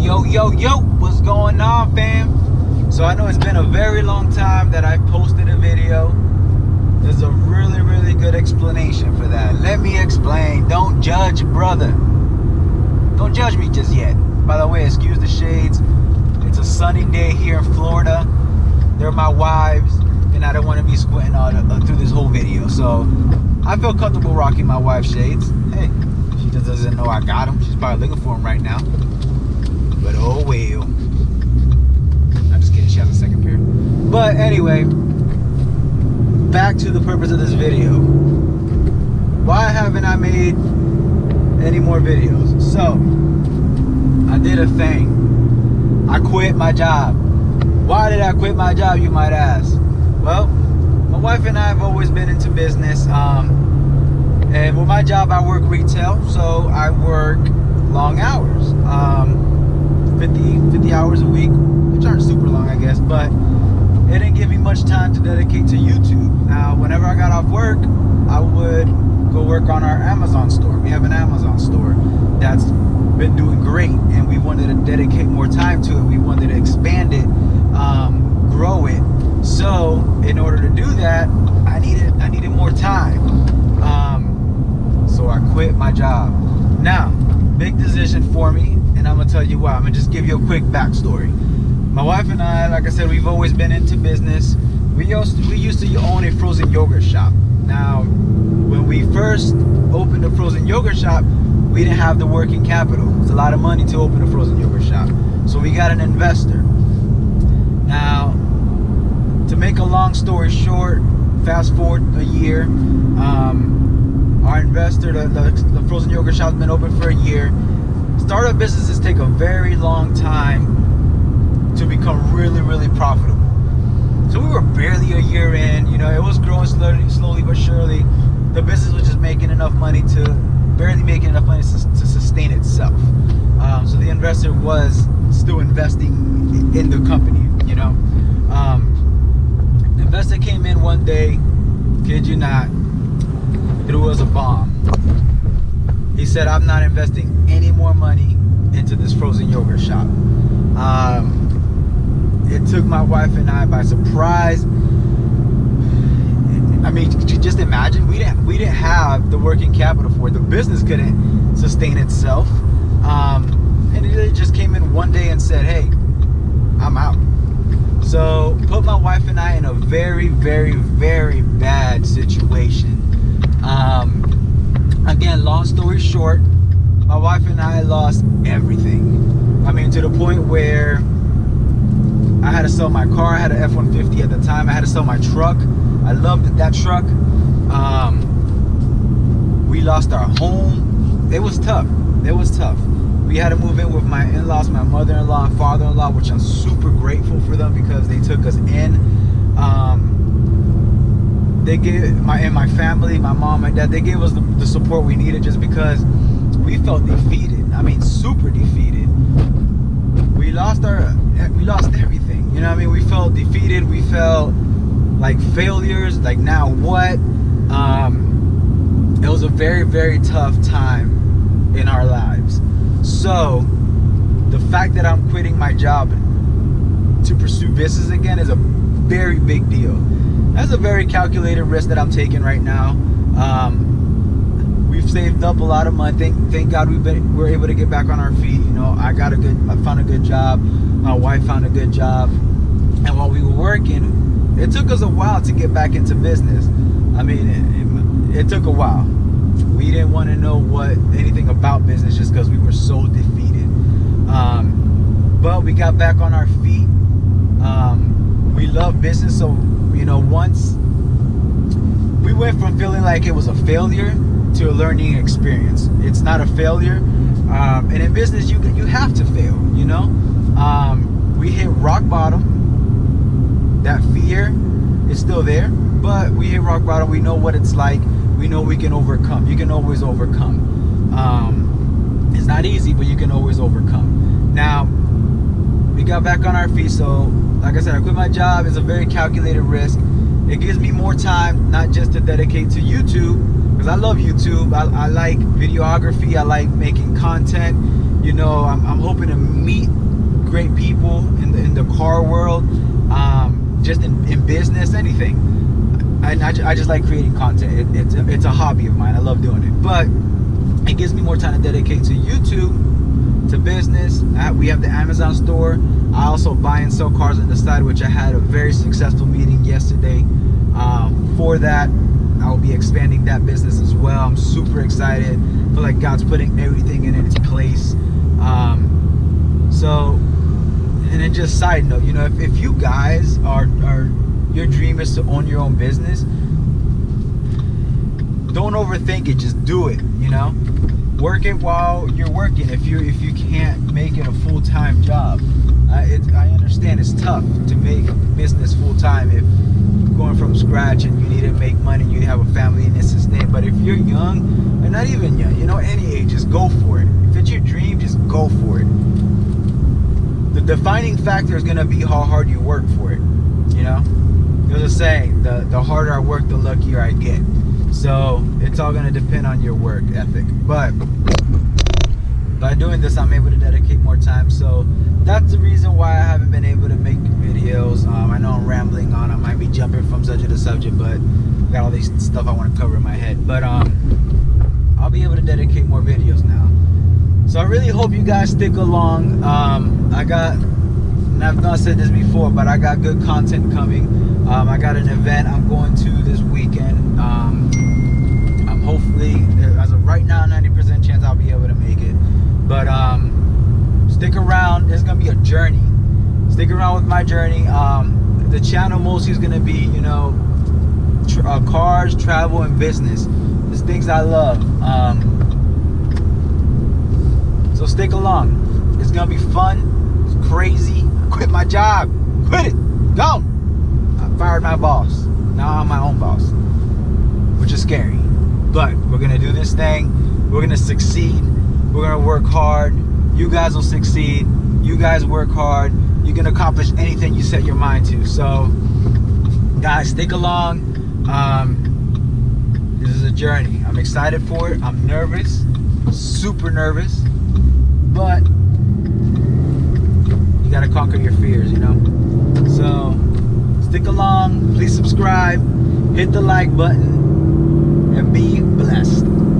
Yo, what's going on, fam? So I know it's been a very long time that I posted a video. There's a really good explanation for that. Let me explain. Don't judge, brother. Don't judge me just yet. By the way, excuse the shades. It's a sunny day here in Florida. They're my wives, and I don't want to be squinting through this whole video. So I feel comfortable rocking my wife's shades. Hey, she just doesn't know I got them. She's probably looking for them right now. But oh well. I'm just kidding, she has a second pair. But anyway, back to the purpose of this video. Why haven't I made any more videos? So, I did a thing. I quit my job. Why did I quit my job, you might ask? Well, my wife and I have always been into business. And with my job, I work retail, so I work long hours. 50 hours a week, which aren't super long, I guess, but it didn't give me much time to dedicate to YouTube. Now, whenever I got off work, I would go work on our Amazon store. We have an Amazon store that's been doing great, and we wanted to dedicate more time to it. We wanted to expand it, grow it. So, in order to do that, I needed more time. So I quit my job. Now, big decision for me, and I'm gonna tell you why. I'm gonna just give you a quick backstory. My wife and I, like I said, we've always been into business. We used to own a frozen yogurt shop. Now, when we first opened a frozen yogurt shop, we didn't have the working capital. It's a lot of money to open a frozen yogurt shop. So we got an investor. Now, to make a long story short, fast forward a year, our investor, the frozen yogurt shop has been open for a year. Startup businesses take a very long time to become really profitable. So we were barely a year in, you know, it was growing slowly but surely. The business was just barely making enough money to sustain itself. So the investor was still investing in the company, you know. The investor came in one day, kid you not, it was a bomb. He said, I'm not investing any more money into this frozen yogurt shop. It took my wife and I by surprise. I mean, just imagine, we didn't have the working capital for it. The business couldn't sustain itself. And it just came in one day and said, hey, I'm out. So put my wife and I in a very bad situation. Again, long story short, my wife and I lost everything. I mean, to the point where I had to sell my car. I had an F-150 at the time. I had to sell my truck. I loved that truck. We lost our home. It was tough. We had to move in with my in-laws, my mother-in-law and father-in-law, which I'm super grateful for them because they took us in. They gave my family, my mom, my dad, they gave us the support we needed just because we felt defeated. I mean, super defeated. We lost everything. You know what I mean? We felt defeated. We felt like failures. Like, now what? It was a very tough time in our lives. So the fact that I'm quitting my job to pursue business again is a very big deal. That's a very calculated risk that I'm taking right now. We've saved up a lot of money. Thank God we're able to get back on our feet. You know, I found a good job. My wife found a good job. And while we were working, it took us a while to get back into business. I mean, it took a while. We didn't want to know anything about business just because we were so defeated. But we got back on our feet. We love business, so you know, once we went from feeling like it was a failure to a learning experience. It's not a failure, and in business you have to fail, you know. We hit rock bottom. That fear is still there, but we hit rock bottom. We know what it's like. We know we can overcome. You can always overcome. It's not easy, but you can always overcome. Now, we got back on our feet, so like I said, I quit my job. It's a very calculated risk. It gives me more time, not just to dedicate to YouTube, because I love YouTube. I like videography. I like making content. You know, I'm hoping to meet great people in the car world, just in business, anything. I just like creating content. It's a hobby of mine. I love doing it, but it gives me more time to dedicate to YouTube, to business. We have the Amazon store. I also buy and sell cars on the side, which I had a very successful meeting yesterday. For that, I will be expanding that business as well. I'm super excited. I feel like God's putting everything in its place. And then just side note, you know, if you guys are your dream is to own your own business, don't overthink it, just do it, you know. Work it while you're working. If you can't make it a full-time job, I understand it's tough to make business full-time if you're going from scratch and you need to make money, you have a family and it's sustain. But if you're young, or not even young, you know, any age, just go for it. If it's your dream, just go for it. The defining factor is going to be how hard you work for it, you know. There's a saying, the harder I work, the luckier I get. So it's all going to depend on your work ethic. But by doing this, I'm able to dedicate more time. So that's the reason why I haven't been able to make videos. I know I'm rambling on. I might be jumping from subject to subject, but I got all these stuff I want to cover in my head. But I'll be able to dedicate more videos now. So I really hope you guys stick along. And I've not said this before, but I got good content coming. I got an event I'm going to this weekend. I'm hopefully, as of right now, 90% chance I'll be able to make it. But stick around. It's gonna be a journey. Stick around with my journey. The channel mostly is gonna be, you know, cars, travel, and business. There's things I love. So stick along. It's gonna be fun. It's crazy. I quit my job. Quit it. Go. I fired my boss. Now I'm my own boss, which is scary. But we're gonna do this thing. We're gonna succeed. We're gonna work hard. You guys will succeed. You guys work hard. You can accomplish anything you set your mind to. So, guys, stick along. This is a journey. I'm excited for it. I'm nervous, super nervous, but you gotta conquer your fears, you know. So, stick along. Please subscribe. Hit the like button, and be blessed.